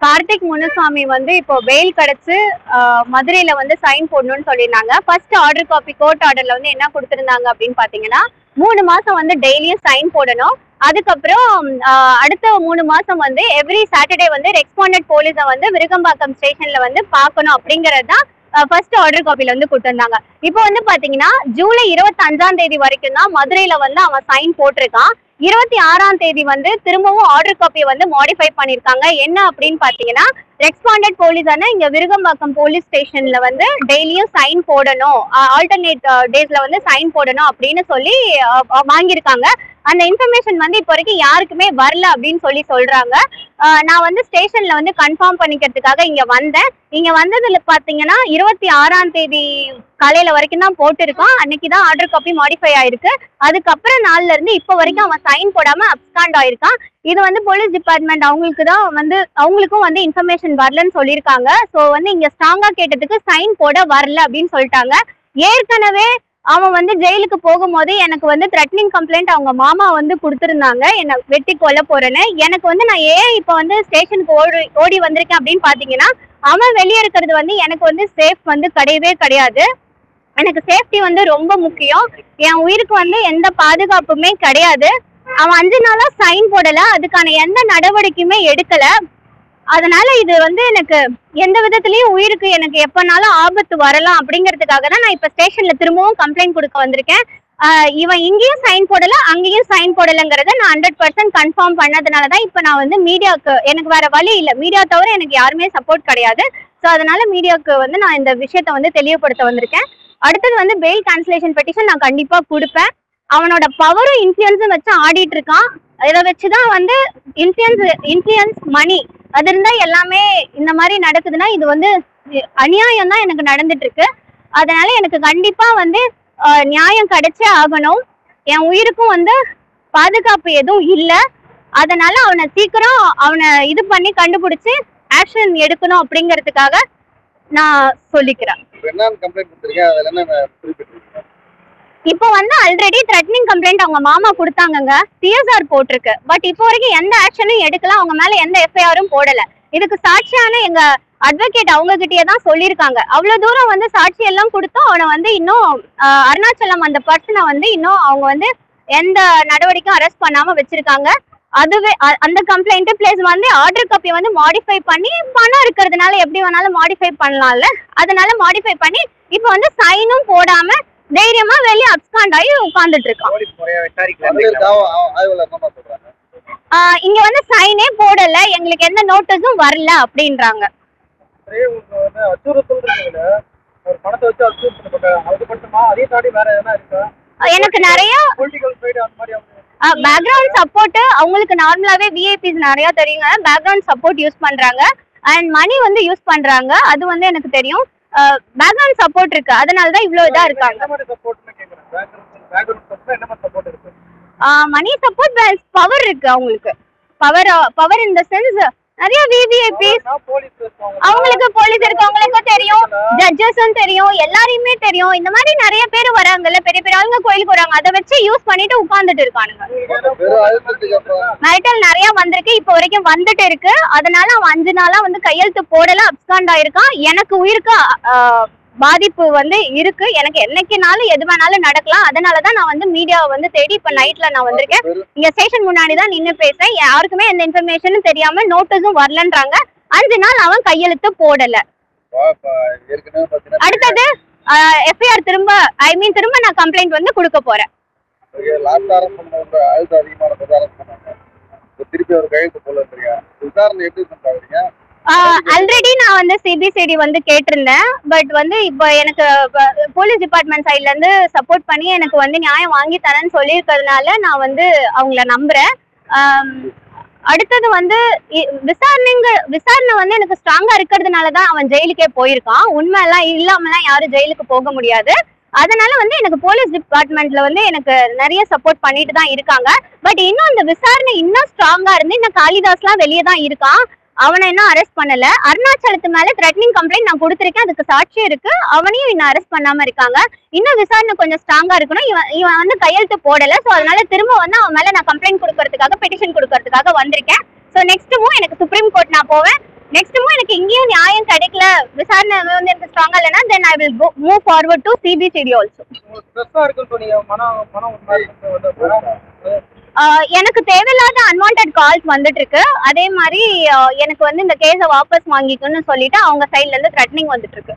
கார்த்திக் முனுசாமி வந்து இப்போ பெயில் கிடைச்சு மதுரையில வந்து சைன் போடணும்னு சொல்லியிருந்தாங்க. ஃபர்ஸ்ட் ஆர்டர் காப்பி கோர்ட் ஆர்டர்ல வந்து என்ன கொடுத்துருந்தாங்க அப்படின்னு பாத்தீங்கன்னா 3 மாசம் வந்து டெய்லியும் சைன் போடணும். அதுக்கப்புறம் அடுத்த 3 மாசம் வந்து எவ்ரி சாட்டர்டே வந்து ரெஸ்பாண்டட் போலீஸை வந்து விருகம்பாக்கம் ஸ்டேஷன்ல வந்து பார்க்கணும் அப்படிங்கறது தான் ஃபர்ஸ்ட் ஆர்டர் காப்பில வந்து கொடுத்துருந்தாங்க. இப்போ வந்து பாத்தீங்கன்னா ஜூலை 25ஆம் தேதி வரைக்கும் தான் மதுரையில வந்து அவன் சைன் போட்டிருக்கான். 26ஆம் தேதி வந்து திரும்பவும் ஆர்டர் காப்பியை வந்து மாடிஃபை பண்ணிருக்காங்க. என்ன அப்படின்னு பாத்தீங்கன்னா ரெஸ்பாண்டட் போலீஸான இங்க விருகம்பாக்கம் போலீஸ் ஸ்டேஷன்ல வந்து டெய்லியும் சைன் போடணும், ஆல்டர்னேட் டேஸ்ல வந்து சைன் போடணும் அப்படின்னு சொல்லி வாங்கியிருக்காங்க. அந்த இன்ஃபர்மேஷன் வந்து இப்போ வரைக்கும் யாருக்குமே வரல அப்படின்னு சொல்றாங்க. நான் வந்து ஸ்டேஷன்ல வந்து கன்ஃபார்ம் பண்ணிக்கிறதுக்காக இங்க வந்தேன். இங்க வந்ததுல பாத்தீங்கன்னா 26ஆம் தேதி காலையில வரைக்கும் தான் போட்டிருக்கான். அன்னைக்குதான் ஆர்டர் காப்பி மாடிஃபை ஆயிருக்கு. அதுக்கப்புறம் நாள்ல இருந்து இப்போ வரைக்கும் அவன் சைன் போடாம அப்ஸ்காண்ட் ஆயிருக்கான். இது வந்து போலீஸ் டிபார்ட்மெண்ட் அவங்களுக்கும் வந்து இன்ஃபர்மேஷன் வரலன்னு சொல்லியிருக்காங்க. ஸோ வந்து இங்க ஸ்ட்ராங்கா கேட்டதுக்கு சைன் போட வரல அப்படின்னு சொல்லிட்டாங்க. ஏற்கனவே அவன் வந்து ஜெயிலுக்கு போகும்போது எனக்கு வந்து த்ரெட்னிங் கம்ப்ளைண்ட் அவங்க மாமா வந்து கொடுத்துருந்தாங்க, என்னை வெட்டி கொல்ல போறேன்னு. எனக்கு வந்து நான் ஏன் இப்போ வந்து ஸ்டேஷனுக்கு ஓடி வந்திருக்கேன் அப்படின்னு பாத்தீங்கன்னா அவன் வெளியே இருக்கிறது வந்து எனக்கு வந்து சேஃப் வந்து கிடையவே கிடையாது. எனக்கு சேஃப்டி வந்து ரொம்ப முக்கியம். என் உயிருக்கு வந்து எந்த பாதுகாப்புமே கிடையாது. அவன் 5 நாளா சைன் போடல, அதுக்கான எந்த நடவடிக்கையுமே எடுக்கல. அதனால இது வந்து எனக்கு எந்த விதத்திலயும் உயிருக்கு எனக்கு எப்பனாலும் ஆபத்து வரலாம் அப்படிங்கிறதுக்காக தான் நான் இப்ப ஸ்டேஷன்ல திரும்பவும் கம்ப்ளைண்ட் கொடுக்க வந்திருக்கேன். இவன் இங்கேயும் சைன் போடல அங்கேயும் சைன் போடலைங்கிறத நான் 100% கன்ஃபார்ம் பண்ணதுனாலதான் இப்ப நான் வந்து மீடியாவுக்கு எனக்கு வேற வழி இல்லை, மீடியா தவிர எனக்கு யாருமே சப்போர்ட் கிடையாது. ஸோ அதனால மீடியாவுக்கு வந்து நான் இந்த விஷயத்த வந்து தெளிவுபடுத்த வந்திருக்கேன். அடுத்தது வந்து பெயில் கேன்சலேஷன் பெட்டிஷன் நான் கண்டிப்பா கொடுப்பேன். அவனோட பவரும் இன்ஃப்ளூயன்ஸும் வச்சு ஆடிட்டு இருக்கான். இதை வச்சுதான் வந்து இன்ஃப்ளூயன்ஸ் மணி அது இருந்தா எல்லாமே இந்த மாதிரி நடக்குதுன்னா இது வந்து அநியாயம் தான் எனக்கு நடந்துட்டு இருக்கு. அதனால எனக்கு கண்டிப்பா வந்து நியாயம் கிடைச்சே ஆகணும். என் உயிருக்கும் வந்து பாதுகாப்பு எதுவும் இல்லை. அதனால அவனை சீக்கிரம் இது பண்ணி கண்டுபிடிச்சு ஆக்ஷன் எடுக்கணும் அப்படிங்கிறதுக்காக நான் சொல்லிக்கிறேன். இப்போ வந்து ஆல்ரெடி த்ரெட்னிங் கம்ப்ளைண்ட் அவங்க மாமா கொடுத்தாங்கங்க, CSR போட்டிருக்கு. பட் இப்போ வரைக்கும் எந்த ஆக்ஷனும் எடுக்கல, அவங்க மேல எந்த FIR-ம் போடல. இதுக்கு சாட்சியான எங்க அட்வொகேட் அவங்க கிட்டயே தான் சொல்லியிருக்காங்க. அவ்வளவு தூரம் வந்து சாட்சி எல்லாம் கொடுத்தோம் அவனை வந்து இன்னும் அருணாச்சலம் அந்த பர்சனை வந்து இன்னும் அவங்க வந்து எந்த நடவடிக்கையும் அரெஸ்ட் பண்ணாம வச்சிருக்காங்க. அதுவே அந்த கம்ப்ளைண்ட் பிளஸ் வந்து ஆர்டர் காப்பி வந்து மாடிஃபை பண்ணி பணம் இருக்கிறதுனால எப்படி வேணாலும் மாடிஃபை பண்ணலாம்ல, அதனால மாடிஃபை பண்ணி இப்போ வந்து சைனும் போடாம தைரியமா வெளியே அப்ஸ்காண்ட் ஆகி உட்கார்ந்துட்டு இருக்கான். இங்க வந்து சைனே போடல, எங்களுக்கு எந்த நோட்டீஸும் வரல அப்படின்றாங்க. எனக்கு நிறைய பேக்ரவுண்ட் சப்போர்ட் அவங்களுக்கு நார்மலாவே விஐபிஸ் நிறைய தெரியுங்க. பேக்ரவுண்ட் சப்போர்ட் யூஸ் பண்றாங்க அண்ட் மணி வந்து யூஸ் பண்றாங்க, அது வந்து எனக்கு தெரியும். பேக்ரவுண்ட் சப்போர்ட் இருக்கு, அதனாலதான் இவ்வளவு இதா இருக்காங்க. மணி சப்போர்ட் பவர் இருக்கு அவங்களுக்கு. பவர் இன் தி சென்ஸ் நிறைய விவிஐபிஸ் அவங்களுக்கு போலீஸ் இருக்கவங்களுக்கு தெரியும், ஜட்ஜஸும் தெரியும், எல்லாரையுமே தெரியும். இந்த மாதிரி நிறைய பேர் வராங்கல்ல, பெரிய பெரிய ஆளுங்க கோயிலுக்கு வராங்க, அதை வச்சு யூஸ் பண்ணிட்டு உட்கார்ந்துட்டு இருக்கானுங்க. மிரட்டல் நிறைய வந்திருக்கு, இப்போ வரைக்கும் வந்துட்டு இருக்கு. அதனால அவன் 5 நாளா வந்து கையெழுத்து போடல, அப்ஸ்காண்ட் ஆயிருக்கான். எனக்கு உயிருக்கு பாதிப்பு வந்து இருக்கு. எனக்கு என்னைக்குனாலும் எது வேணாலும் நடக்கலாம். அதனாலதான் நான் வந்து மீடியாவை வந்து தேடி இப்ப நைட்ல நான் வந்திருக்கேன். இங்க ஸ்டேஷன் முன்னாடிதான் நின்று பேசுறேன். யாருக்குமே எந்த இன்ஃபர்மேஷனும் தெரியாம நோட்டீஸும் வரலன்றாங்க. 5 நாள் அவன் கையெழுத்து போடல. அடுத்தது FIR திரும்ப நான் கம்ப்ளைண்ட் வந்து கொடுக்க போறேன். ஆல்ரெடி நான் வந்து CBCD வந்து கேட்டிருந்தேன். பட் வந்து இப்போ எனக்கு போலீஸ் டிபார்ட்மெண்ட் சைட்ல இருந்து சப்போர்ட் பண்ணி எனக்கு வந்து நியாயம் வாங்கி தரேன்னு சொல்லியிருக்கிறதுனால நான் வந்து அவங்கள நம்புறேன். அடுத்தது வந்து விசாரணை வந்து எனக்கு ஸ்ட்ராங்கா இருக்கிறதுனாலதான் அவன் ஜெயிலுக்கே போயிருக்கான். உண்மை எல்லாம் இல்லாமலாம் யாரும் ஜெயிலுக்கு போக முடியாது. அதனால வந்து எனக்கு போலீஸ் டிபார்ட்மெண்ட்ல வந்து எனக்கு நிறைய சப்போர்ட் பண்ணிட்டு தான் இருக்காங்க. பட் இன்னும் அந்த விசாரணை இன்னும் ஸ்ட்ராங்கா இருந்து இன்னும் காளிதாஸ்லாம் வெளியே தான் இருக்கான். அவனை இன்னும் அரெஸ்ட் பண்ணல. அருணாச்சலத்து மேல த்ரெட்னிங் கம்ப்ளைண்ட் நான் கொடுத்திருக்கேன், அதுக்கு சாட்சியம் இருக்கு. அவனையும் இன்னும் அரெஸ்ட் பண்ணாம இருக்காங்க. இன்னும் விசாரணை கொஞ்சம் ஸ்ட்ராங்கா இருக்கணும். இவன் வந்து கையெழுத்து போடல. சோ அதனால திரும்ப வந்து அவன் மேல நான் கம்ப்ளைண்ட் கொடுக்கறதுக்காக பெட்டிஷன் கொடுக்கறதுக்காக வந்திருக்கேன். சோ நெக்ஸ்ட் மூவ் எனக்கு சுப்ரீம் கோர்ட் நான் போவேன். நெக்ஸ்ட் மூவ் எனக்கு இங்கேயும் நியாயம் கிடைக்கல, விசாரணை வந்து எனக்கு ஸ்ட்ராங்கா இல்லைன்னா then I will move forward to CBCD also. எனக்கு தேவையில்லாத அன்வான்ட் கால்ஸ் வந்துட்டு இருக்கு. அதே மாதிரி எனக்கு வந்து இந்த கேஸை வாபஸ் வாங்கிக்கணும்னு சொல்லிட்டு அவங்க சைட்ல இருந்து த்ரெட்னிங் வந்துட்டு இருக்கு.